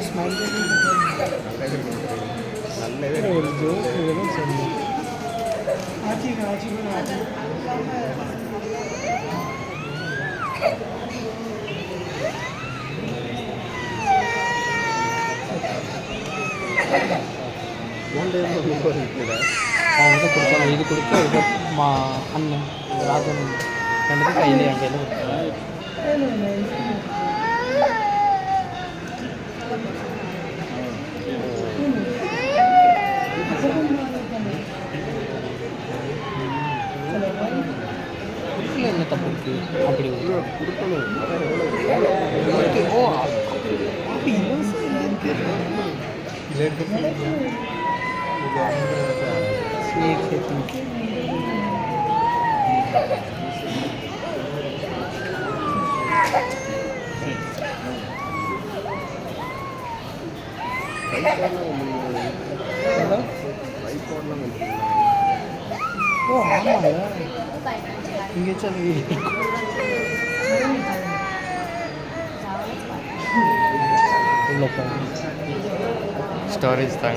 Smile நல்லவே ஒரு joke இதெல்லாம் சொன்னேன். ஆச்சி ஆச்சி ஆச்சி அவங்க கொடுத்தாங்க. இது கொடுத்து இது அண்ணன் ராஜன் ரெண்டுக்கும் கையில் என் கையில் கொடுத்தாங்க. என்ன தப்பு இருக்கு அப்படி கொடுக்கணும். ஓ ஓ ஆமாங்க இங்கே சொல்லி உள்ள போங்க. ஸ்டோரேஜ் தாங்க.